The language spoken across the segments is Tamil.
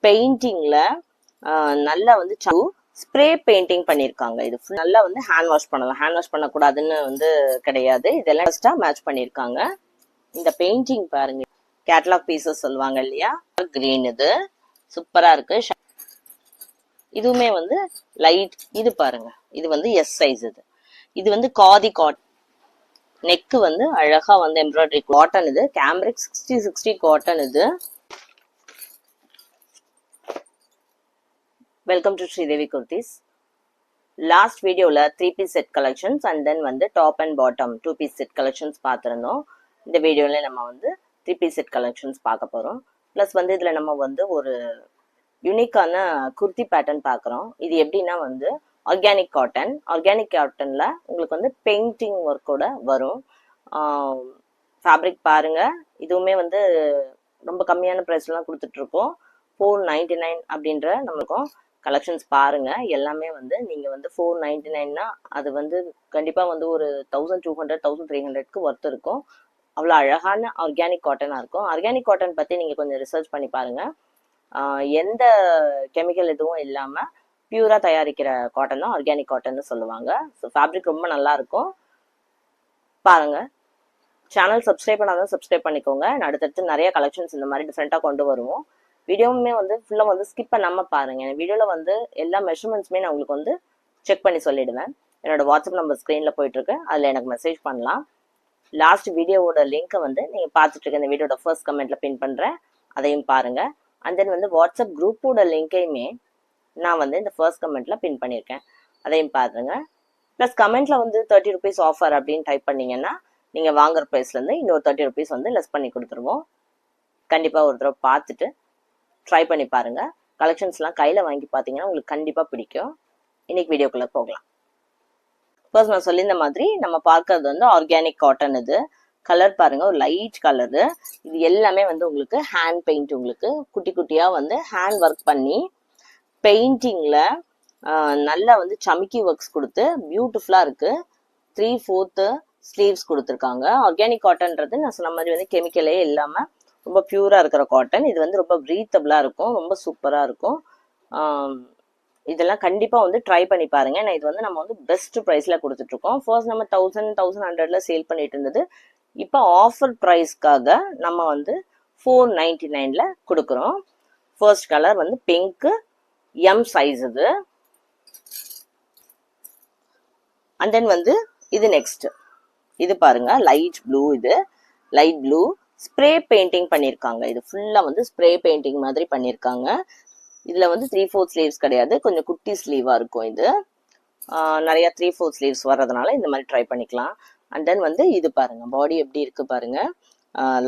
பெயிண்டிங்ல நல்லா வந்து ஸ்ப்ரே பெயிண்டிங் பண்ணியிருக்காங்க. இது நல்லா வந்து ஹேண்ட் வாஷ் பண்ணலாம். ஹேண்ட் வாஷ் பண்ணக்கூடாதுன்னு வந்து கிடையாது. இதெல்லாம் ஃபர்ஸ்டா மேட்ச் பண்ணியிருக்காங்க. இந்த பெயிண்டிங் பாருங்க, கேட்டலாக் பீசஸ் சொல்லுவாங்க இல்லையா, கிரீன் இது சூப்பரா இருக்கு. இதுவுமே வந்து லைட், இது பாருங்க, இது வந்து எஸ் சைஸ். இது வந்து காதி காட்டன். நெக்கு வந்து அழகா வந்து எம்ப்ராய்டரி காட்டன். இது கேம்ரிக் 6060 காட்டன். இது welcome to Sridevi Kurtis. Last வீடியோல 3 piece set collections and then வந்து top and bottom 2 piece set collections பார்த்துருந்தோம். இந்த வீடியோல நம்ம வந்து 3 பீஸ் செட் கலெக்ஷன்ஸ் பார்க்க போறோம். பிளஸ் வந்து இதுல நம்ம வந்து ஒரு யூனிக்கான குர்த்தி பேட்டர்ன் பார்க்குறோம். இது எப்படின்னா வந்து ஆர்கானிக் காட்டன். ஆர்கானிக் காட்டன்ல உங்களுக்கு வந்து பெயிண்டிங் ஒர்க்கோட வரும். ஃபேப்ரிக் பாருங்க, இதுவுமே வந்து ரொம்ப கம்மியான ப்ரைஸ்லாம் கொடுத்துட்டு இருக்கோம். 499 அப்படின்ற நம்மளுக்கும் கலெக்ஷன்ஸ் பாருங்க. எல்லாமே வந்து நீங்க வந்து 499னா அது வந்து கண்டிப்பா வந்து ஒரு 1200 1300க்கு ஒர்த் இருக்கும். அவ்வளோ அழகான ஆர்கானிக் காட்டனா இருக்கும். ஆர்கானிக் காட்டன் பத்தி நீங்க கொஞ்சம் ரிசர்ச் பண்ணி பாருங்க. எந்த கெமிக்கல் எதுவும் இல்லாம பியூரா தயாரிக்கிற காட்டன் தான் ஆர்கானிக் காட்டன் சொல்லுவாங்க. ஸோ ஃபேப்ரிக் ரொம்ப நல்லா இருக்கும். பாருங்க. சேனல் சப்ஸ்கிரைப் பண்ணாதான் சப்ஸ்கிரைப் பண்ணிக்கோங்க. அடுத்தடுத்து நிறைய கலெக்ஷன்ஸ் இந்த மாதிரி டிஃப்ரெண்டா கொண்டு வருவோம். வீடியோவுமே வந்து ஃபுல்லாக வந்து ஸ்கிப் பண்ணாமல் பாருங்க. வீடியோவில் வந்து எல்லா மெஷர்மெண்ட்ஸுமே நான் உங்களுக்கு வந்து செக் பண்ணி சொல்லிடுவேன். என்னோட வாட்ஸ்அப் நம்பர் ஸ்க்ரீனில் போயிட்டு இருக்கு, அதில் எனக்கு மெசேஜ் பண்ணலாம். லாஸ்ட் வீடியோவோட லிங்க்கை வந்து நீங்கள் பார்த்துட்டு இருக்க இந்த வீடியோட ஃபர்ஸ்ட் கமெண்ட்ல பின் பண்ணுறேன், அதையும் பாருங்க. அண்ட் தென் வந்து வாட்ஸ்அப் குரூப்போட லிங்கையுமே நான் வந்து இந்த ஃபர்ஸ்ட் கமெண்ட்ல பின் பண்ணியிருக்கேன், அதையும் பாருங்க. ப்ளஸ் கமெண்ட்ல வந்து 30 rupees ஆஃபர் அப்படின்னு டைப் பண்ணீங்கன்னா நீங்கள் வாங்குற ப்ரைஸ்லேருந்து இன்னொரு 30 rupees வந்து லெஸ் பண்ணி கொடுத்துருவோம். கண்டிப்பாக ஒரு தடவை பார்த்துட்டு ட்ரை பண்ணி பாருங்க. கலெக்ஷன்ஸ்லாம் கையில வாங்கி பார்த்தீங்கன்னா உங்களுக்கு கண்டிப்பா பிடிக்கும். இன்னைக்கு வீடியோக்குள்ள போகலாம். ஃபர்ஸ்ட் நான் சொல்லியிருந்த மாதிரி நம்ம பார்க்கறது வந்து ஆர்கானிக் காட்டன். இது கலர் பாருங்க, ஒரு லைட் கலரு. இது எல்லாமே வந்து உங்களுக்கு ஹேண்ட் பெயிண்ட். உங்களுக்கு குட்டி குட்டியா வந்து ஹேண்ட் ஒர்க் பண்ணி பெயிண்டிங்ல நல்லா வந்து சமிக்கி ஒர்க்ஸ் கொடுத்து பியூட்டிஃபுல்லா இருக்கு. 3/4 ஸ்லீவ்ஸ் கொடுத்துருக்காங்க. ஆர்கானிக் காட்டன்றது நான் சொன்ன மாதிரி வந்து கெமிக்கலே இல்லாம ரொம்ப பியூரா இருக்கிற காட்டன். இது வந்து ரொம்ப ப்ரீத்தபிளா இருக்கும், ரொம்ப சூப்பரா இருக்கும். இதெல்லாம் கண்டிப்பா வந்து ட்ரை பண்ணி பாருங்க. ஏன்னா இது வந்து நம்ம வந்து பெஸ்ட் ப்ரைஸ்ல கொடுத்துட்டு இருக்கோம். ஃபர்ஸ்ட் நம்ம 1100 சேல் பண்ணிட்டு இருந்தது. இப்போ ஆஃபர் ப்ரைஸ்க்காக நம்ம வந்து 499ல கொடுக்குறோம். ஃபர்ஸ்ட் கலர் வந்து பிங்க், எம் சைஸ். இது அண்ட் தென் வந்து இது நெக்ஸ்ட், இது பாருங்க லைட் ப்ளூ. இது லைட் ப்ளூ ஸ்ப்ரே பெயிண்டிங் பண்ணியிருக்காங்க. இது ஃபுல்லா வந்து ஸ்ப்ரே பெயிண்டிங் மாதிரி பண்ணியிருக்காங்க. இதுல வந்து 3/4 ஸ்லீவ்ஸ் கிடையாது, கொஞ்சம் குட்டி ஸ்லீவா இருக்கும். இது நிறைய 3/4 ஸ்லீவ்ஸ் வர்றதுனால இந்த மாதிரி ட்ரை பண்ணிக்கலாம். அண்ட் தென் வந்து இது பாருங்க, பாடி எப்படி இருக்கு பாருங்க.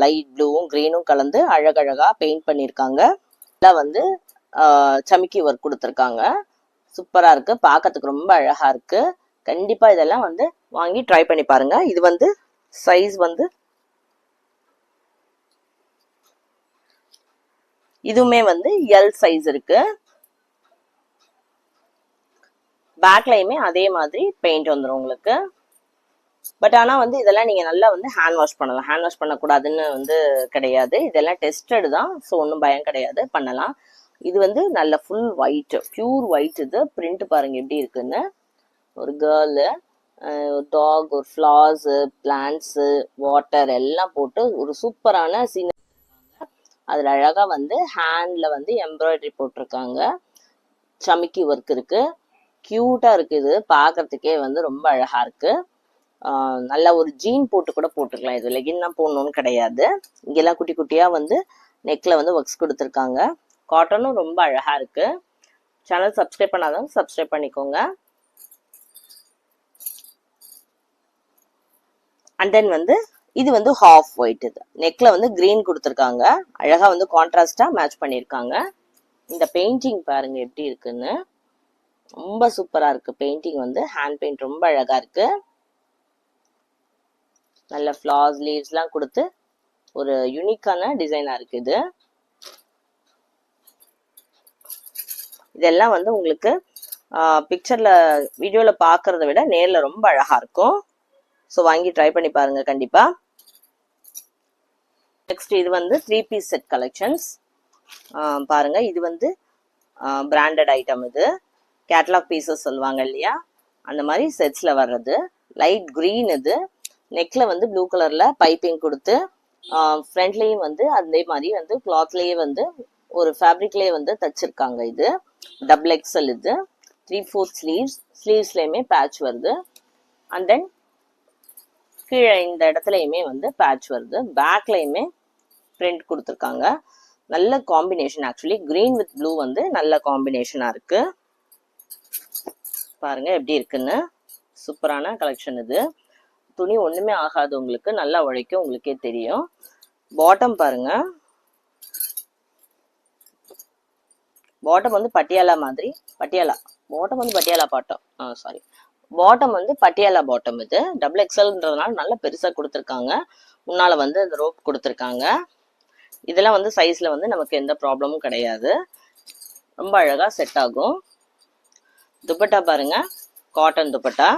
லைட் ப்ளூவும் கிரீனும் கலந்து அழகழகா பெயிண்ட் பண்ணியிருக்காங்க. இதில் வந்து சமிக்கி ஒர்க் கொடுத்துருக்காங்க. சூப்பரா இருக்கு, பார்க்கறதுக்கு ரொம்ப அழகா இருக்கு. கண்டிப்பா இதெல்லாம் வந்து வாங்கி ட்ரை பண்ணி பாருங்க. இது வந்து சைஸ் வந்து இதுவுமே வந்து எல் சைஸ் இருக்கு. பேக்லயுமே அதே மாதிரி பெயிண்ட் வந்துடும் உங்களுக்கு. பட் ஆனா வந்து இதெல்லாம் நீங்க நல்லா வந்து ஹேண்ட் வாஷ் பண்ணலாம். ஹேண்ட் வாஷ் பண்ணக்கூடாதுன்னு வந்து கிடையாது. இதெல்லாம் டெஸ்டட் தான், ஸோ ஒன்றும் பயம் கிடையாது, பண்ணலாம். இது வந்து நல்ல ஃபுல் ஒயிட், பியூர் ஒயிட். இது பிரிண்ட் பாருங்க எப்படி இருக்குன்னு. ஒரு கேர்ளு, டாக், ஒரு ஃப்ளார்ஸ், பிளான்ட்ஸ், வாட்டர் எல்லாம் போட்டு ஒரு சூப்பரான சீன். அதுல அழகா வந்து ஹேண்ட்ல வந்து எம்ப்ராய்டரி போட்டிருக்காங்க, சமிக்கி ஒர்க் இருக்கு, கியூட்டா இருக்கு. இது பாக்குறதுக்கே வந்து ரொம்ப அழகா இருக்கு. நல்ல ஒரு ஜீன் போட்டு கூட போட்டுக்கலாம். இது லெகின் தான் போடணும்னு கிடையாது. இங்கெல்லாம் குட்டி குட்டியா வந்து நெக்ல வந்து ஒர்க்ஸ் கொடுத்துருக்காங்க. காட்டனும் ரொம்ப அழகா இருக்கு. சேனல் சப்ஸ்கிரைப் பண்ணாதவங்க சப்ஸ்கிரைப் பண்ணிக்கோங்க. அண்ட் தென் வந்து இது வந்து ஹாஃப் ஒயிட். இது நெக்ல வந்து கிரீன் கொடுத்துருக்காங்க, அழகா வந்து கான்ட்ராஸ்டா மேட்ச் பண்ணிருக்காங்க. இந்த பெயிண்டிங் பாருங்க எப்படி இருக்குன்னு, ரொம்ப சூப்பரா இருக்கு. பெயிண்டிங் வந்து ஹேண்ட் பெயிண்ட் ரொம்ப அழகா இருக்கு. நல்ல ஃபிளார்ஸ், லீவ்ஸ் எல்லாம் கொடுத்து ஒரு யூனிக்கான டிசைனா இருக்கு. இது இதெல்லாம் வந்து உங்களுக்கு பிக்சர்ல வீடியோல பாக்குறத விட நேர்ல ரொம்ப அழகா இருக்கும். ஸோ வாங்கி ட்ரை பண்ணி பாருங்க கண்டிப்பா. நெக்ஸ்ட் இது வந்து 3 பீஸ் செட் கலெக்ஷன்ஸ். பாருங்க இது வந்து பிராண்டட் ஐட்டம். இது கேட்லாக் பீசஸ் சொல்லுவாங்க இல்லையா, அந்த மாதிரி செட்ஸ்ல வர்றது. Light green. இது நெக்ல வந்து ப்ளூ கலர்ல பைப்பிங் கொடுத்து ஃப்ரண்ட்லயும் வந்து அதே மாதிரி வந்து கிளாத்லயே வந்து ஒரு ஃபேப்ரிக்லயே வந்து தச்சிருக்காங்க. இது டபுள் எக்ஸல். இது 3/4 ஸ்லீவ்ஸ். ஸ்லீவ்ஸ்லயுமே பேட்ச் வருது. அண்ட் தென் கீழே இந்த இடத்துலயுமே வந்து பேட்ச் வருது. பேக்லயுமே பிரிண்ட் கொடுத்துருக்காங்க. நல்ல combination. Actually green with blue வந்து நல்ல காம்பினேஷனா இருக்கு. பாருங்க எப்படி இருக்குன்னு. சூப்பரான கலெக்ஷன் இது. துணி ஒண்ணுமே ஆகாது உங்களுக்கு, நல்லா உழைக்கும், உங்களுக்கே தெரியும். பாட்டம் பாருங்க. பாட்டம் வந்து பட்டியாலா மாதிரி. பட்டியாலா பாட்டம் வந்து பட்டியாலா பாட்டம். சாரி, பாட்டம் வந்து பட்டியாலா பாட்டம். இது டபுள் எக்ஸல்ன்றதுனால நல்லா பெருசா கொடுத்துருக்காங்க. முன்னால வந்து அந்த ரோப் கொடுத்துருக்காங்க. இதெல்லாம் வந்து சைஸ்ல வந்து நமக்கு எந்த ப்ராப்ளமும் கிடையாது. ரொம்ப அழகா செட் ஆகும். துப்பட்டா பாருங்க, காட்டன் துப்பட்டா,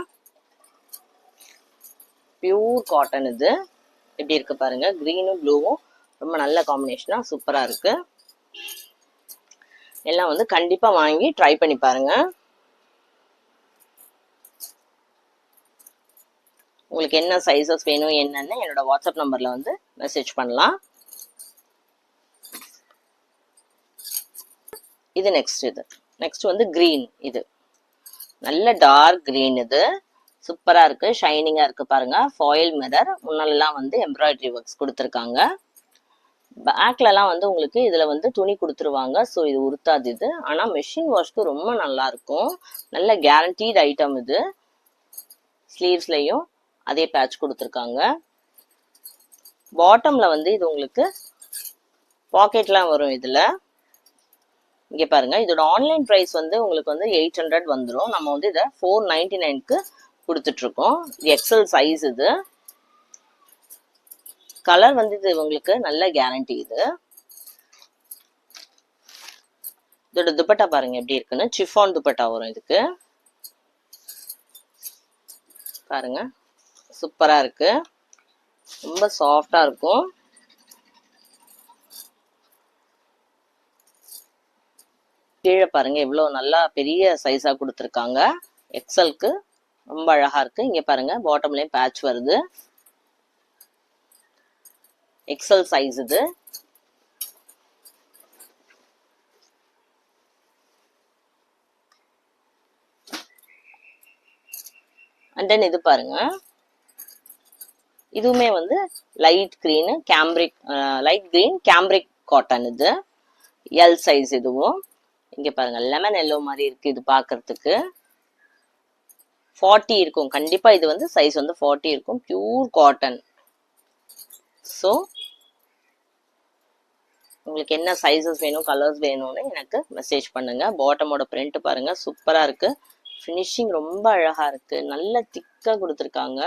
பியூர் காட்டன். இது எப்படி இருக்கு பாருங்க, கிரீனும் ப்ளூவும் ரொம்ப நல்ல காம்பினேஷனா சூப்பரா இருக்கு. எல்லாம் வந்து கண்டிப்பா வாங்கி ட்ரை பண்ணி பாருங்க. உங்களுக்கு என்ன சைஸஸ் வேணும் என்னன்னு என்னோட வாட்ஸ்அப் நம்பர்ல வந்து மெசேஜ் பண்ணலாம். இது நெக்ஸ்ட் வந்து கிரீன். இது நல்ல டார்க் கிரீன். இது சூப்பரா இருக்கு, ஷைனிங்கா இருக்கு பாருங்க. Foil mirror. முன்னாலெல்லாம் வந்து எம்ப்ராய்டரி ஒர்க்ஸ் கொடுத்துருக்காங்க. பேக்ல எல்லாம் வந்து உங்களுக்கு இதுல வந்து துணி கொடுத்துருவாங்க. ஸோ இது உருத்தாது. இது ஆனா மெஷின் வாஷ்க்கு ரொம்ப நல்லா இருக்கும். நல்ல கேரண்டீட் ஐட்டம் இது. ஸ்லீவ்ஸ்லயும் அதே பேட்ச் கொடுத்துருக்காங்க. பாட்டம்ல வந்து இது உங்களுக்கு பாக்கெட்லாம் வரும். இதுல இங்க பாருங்க, இதோட ஆன்லைன் பிரைஸ் வந்து உங்களுக்கு வந்து 800 வந்துடும். நம்ம வந்து இதை 499க்கு கொடுத்துட்டு இருக்கோம். இது எக்ஸல் சைஸ். இது கலர் வந்து இது உங்களுக்கு நல்ல கேரண்டி. இது இதோட துப்பட்டா பாருங்க எப்படி இருக்குன்னு. சிஃபான் துப்பட்டா வரும் இதுக்கு. பாருங்க சூப்பரா இருக்கு, ரொம்ப சாஃப்டா இருக்கும். கீழே பாருங்க எவ்வளவு நல்லா பெரிய சைஸா கொடுத்துருக்காங்க. எக்ஸலுக்கு ரொம்ப அழகா இருக்கு. இங்க பாருங்க பாட்டம்லயும் பேட்ச் வருது. எக்ஸல் சைஸ் இது. அண்ட் தென் இது பாருங்க, இதுவுமே வந்து லைட் கிரீன் கேம்பிரிக் காட்டன். இது எல் சைஸ். இதுவும் இங்க பாருங்க லெமன் எல்லோ மாதிரி இருக்கு. இது பாக்குறதுக்கு 40 இருக்கும் கண்டிப்பா. இது வந்து சைஸ் வந்து 40 இருக்கும். Pure cotton. ஸோ உங்களுக்கு என்ன சைஸஸ் வேணும், கலர்ஸ் வேணும்னு எனக்கு மெசேஜ் பண்ணுங்க. பாட்டமோட பிரிண்ட் பாருங்க சூப்பரா இருக்கு. ஃபினிஷிங் ரொம்ப அழகா இருக்கு. நல்ல திக்கா கொடுத்துருக்காங்க.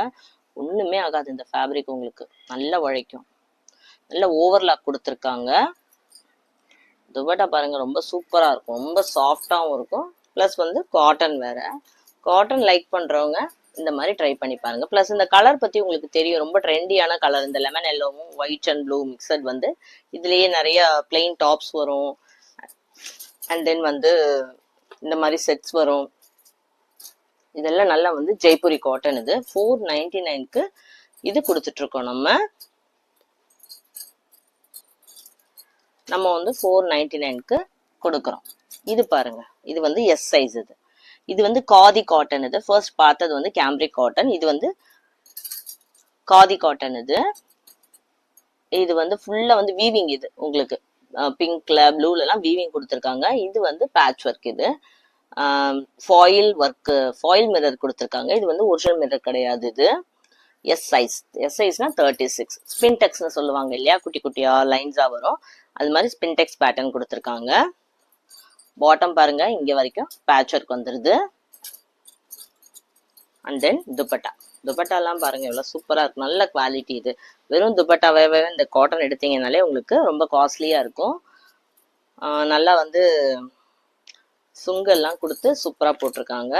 ஒண்ணுமே ஆகாது இந்த ஃபேப்ரிக். உங்களுக்கு நல்லா உழைக்கும். நல்ல ஓவர்லாக் கொடுத்துருக்காங்க. துப்பட்டா பாருங்க ரொம்ப சூப்பரா இருக்கும். ரொம்ப சாஃப்டாவும் இருக்கும். பிளஸ் வந்து காட்டன் வேற. காட்டன் லைக் பண்றவங்க இந்த மாதிரி ட்ரை பண்ணி பாருங்க. பிளஸ் இந்த கலர் பத்தி உங்களுக்கு தெரியும், ரொம்ப ட்ரெண்டியான கலர். இந்த லெமன் எல்லோவும் ஒயிட் அண்ட் ப்ளூ மிக்சட் வந்து இதுலயே நிறைய பிளெயின் டாப்ஸ் வரும். அண்ட் தென் வந்து இந்த மாதிரி செட்ஸ் வரும். இதெல்லாம் நல்லா வந்து ஜெய்ப்பூரி காட்டன். இது 499க்கு இது கொடுத்துட்டு இருக்கோம். நம்ம வந்து 499க்கு கொடுக்குறோம். இது பாருங்க, இது வந்து எஸ் சைஸ். இது வந்து காதி காட்டன். இது ஃபர்ஸ்ட் பார்த்தது வந்து கேம்பிரிக் காட்டன். இது வந்து காதி காட்டன். இது வந்து ஃபுல்லா வந்து வீவிங். இது உங்களுக்கு பிங்க்ல ப்ளூல எல்லாம் வீவிங் கொடுத்துருக்காங்க. இது வந்து பேட்ச் ஒர்க். இது ஃபாயில் ஒர்க், ஃபாயில் மிரர் கொடுத்துருக்காங்க. இது வந்து ஒரிஜினல் மிரர் கிடையாது. இது எஸ் சைஸ். எஸ் சைஸ்னா 36. ஸ்பின்டெக்ஸ்னு சொல்லுவாங்க இல்லையா, குட்டி குட்டியா லைன்ஸா வரும். அது மாதிரி ஸ்பின்டெக்ஸ் பேட்டர்ன் கொடுத்துருக்காங்க. பாட்டம் பாருங்க இங்க வரைக்கும் பேட்ச் ஒர்க் வந்துருது. அண்ட் தென் துப்பட்டா எல்லாம் பாருங்க எவ்வளவு சூப்பரா இருக்கு. நல்ல குவாலிட்டி. இது வெறும் துப்பட்டாவே இந்த காட்டன் எடுத்தீங்கனாலே உங்களுக்கு ரொம்ப காஸ்ட்லியா இருக்கும். நல்லா வந்து சுங்கெல்லாம் கொடுத்து சூப்பரா போட்டிருக்காங்க.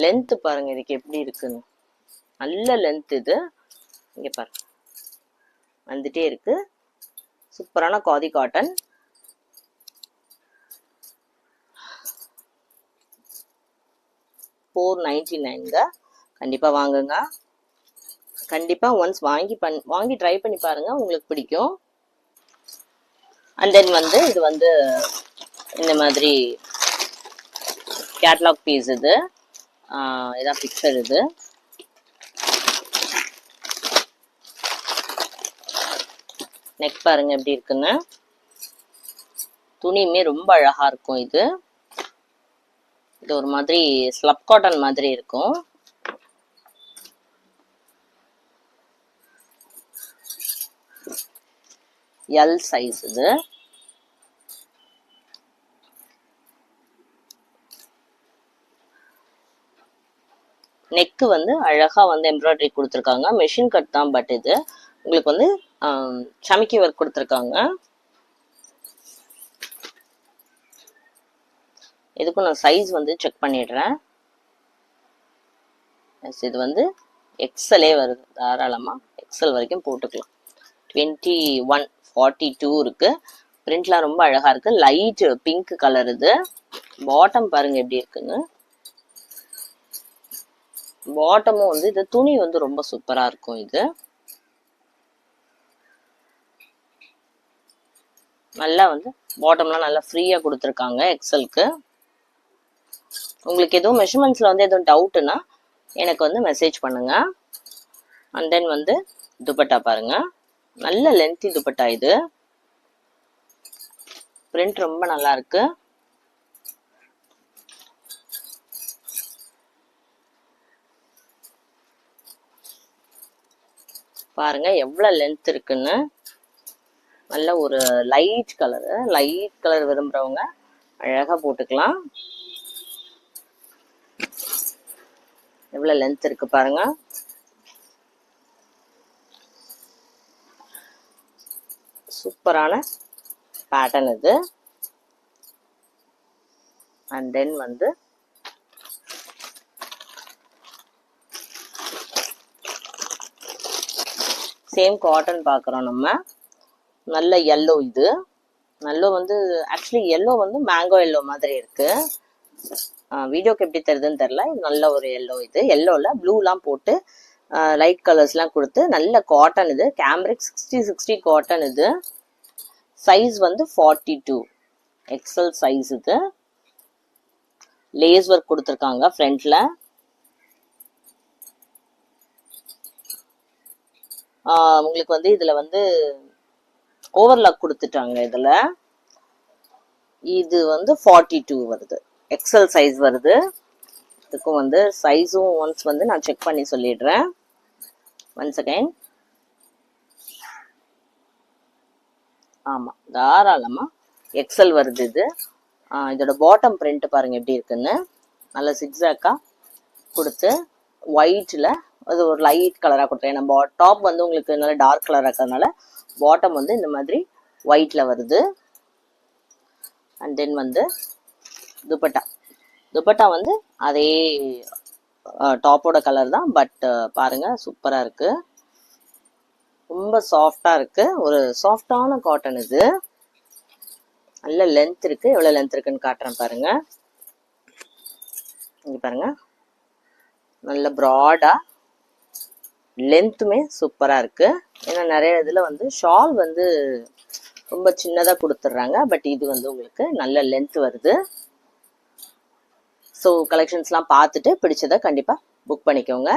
லென்த் பாருங்க இதுக்கு எப்படி இருக்குன்னு. நல்ல லென்த். இது இங்க பாருங்க வந்துட்டே இருக்கு. சூப்பரான காதி காட்டன். 499ங்க. கண்டிப்பா வாங்குங்க. கண்டிப்பா ஒன்ஸ் வாங்கி ட்ரை பண்ணி பாருங்க, உங்களுக்கு பிடிக்கும். அண்ட் தென் வந்து இது வந்து இந்த மாதிரி கேட்லாக் பீஸ். இது இதான் பிக்சர். இது நெக் பாருங்க எப்படி இருக்குன்னு. துணியுமே ரொம்ப அழகா இருக்கும். இது ஒரு மாதிரி ஸ்லப் காட்டன் மாதிரி இருக்கும். L size. இது நெக்கு வந்து அழகா வந்து எம்ப்ராய்டரி கொடுத்துருக்காங்க. மெஷின் கட் தான், பட் இது உங்களுக்கு வந்து சமிக்கி ஒர்க் கொடுத்துருக்காங்க. இதுக்கும் நான் சைஸ் வந்து செக் பண்ணிடுறேன். இது வந்து எக்ஸலே வருது, தாராளமாக எக்ஸல் வரைக்கும் போட்டுக்கலாம். 21, 42 இருக்கு. பிரிண்ட்லாம் ரொம்ப அழகா இருக்கு. Light pink colour. இது பாட்டம் பாருங்க எப்படி இருக்குன்னு. பாட்டமும் வந்து இது துணி வந்து ரொம்ப சூப்பரா இருக்கும். இது நல்லா வந்து பாட்டம்லாம் நல்லா ஃப்ரீயா கொடுத்துருக்காங்க எக்ஸலுக்கு. உங்களுக்கு எதுவும் மெஷர்மெண்ட்ஸ்ல வந்து எதுவும் டவுட்னா எனக்கு வந்து மெசேஜ் பண்ணுங்க. அண்ட் தென் வந்து துப்பட்டா பாருங்க, நல்ல லென்த்தி துப்பட்டா. இது பிரிண்ட் ரொம்ப நல்லா இருக்கு. பாருங்க எவ்வளவு லென்த் இருக்குன்னு. நல்ல ஒரு லைட் கலர் விரும்புறவங்க அழகா போட்டுக்கலாம். எவ்வளவு லென்த் இருக்கு பாருங்க. சூப்பரான பேட்டர்ன் இது. அண்ட் தென் வந்து சேம் காட்டன் பார்க்குறோம் நம்ம. நல்ல எல்லோ. இது நல்ல வந்து ஆக்சுவலி எல்லோ வந்து மேங்கோ எல்லோ மாதிரி இருக்கு. வீடியோக்கு எப்படி தெரியுதுன்னு தெரியல. நல்ல ஒரு எல்லோ. இது எல்லோல ப்ளூலாம் போட்டு லைட் கலர்ஸ்லாம் கொடுத்து நல்ல காட்டன். இது கேம்ரிக் 60 காட்டன். இது சைஸ் வந்து 42 எக்ஸல் சைஸ். இது லேஸ் ஒர்க் கொடுத்துருக்காங்க ஃப்ரண்ட்ல. உங்களுக்கு வந்து இதுல வந்து ஓவர்லாக் கொடுத்துட்டாங்க. இதுல இது வந்து 42 வருது, எக்ஸல் சைஸ் வருது. இதுக்கும் வந்து சைஸும் ஒன்ஸ் வந்து நான் செக் பண்ணி சொல்லிடுறேன். Once again. ஆமா, தாராளமா எக்ஸல் வருது. இது இதோட பாட்டம் பிரிண்ட் பாருங்க எப்படி இருக்குன்னு. நல்ல சிக்ஸாக்கா கொடுத்து ஒயிட்ல அது ஒரு லைட் கலரா கொடுத்தேன். நம்ம டாப் வந்து உங்களுக்கு நல்ல டார்க் கலரா இருக்கிறதுனால பாட்டம் வந்து இந்த மாதிரி ஒயிட்ல வருது. அண்ட் தென் வந்து துப்பட்டா வந்து அதே டாப்போட கலர் தான், பட் பாருங்க சூப்பரா இருக்கு. ரொம்ப சாஃப்டா இருக்கு. ஒரு சாஃப்டான காட்டன். இது நல்ல லென்த் இருக்கு. எவ்வளவு லென்த் இருக்குன்னு காட்டுறேன் பாருங்க. இங்க பாருங்க, நல்ல ப்ராடா லென்த்துமே சூப்பரா இருக்கு. ஏன்னா நிறைய இதுல வந்து ஷால் வந்து ரொம்ப சின்னதா கொடுத்துட்றாங்க, பட் இது வந்து உங்களுக்கு நல்ல லென்த் வருது. ஸோ கலெக்ஷன்ஸ்லாம் பார்த்துட்டு பிடிச்சதை கண்டிப்பா புக் பண்ணிக்கோங்க.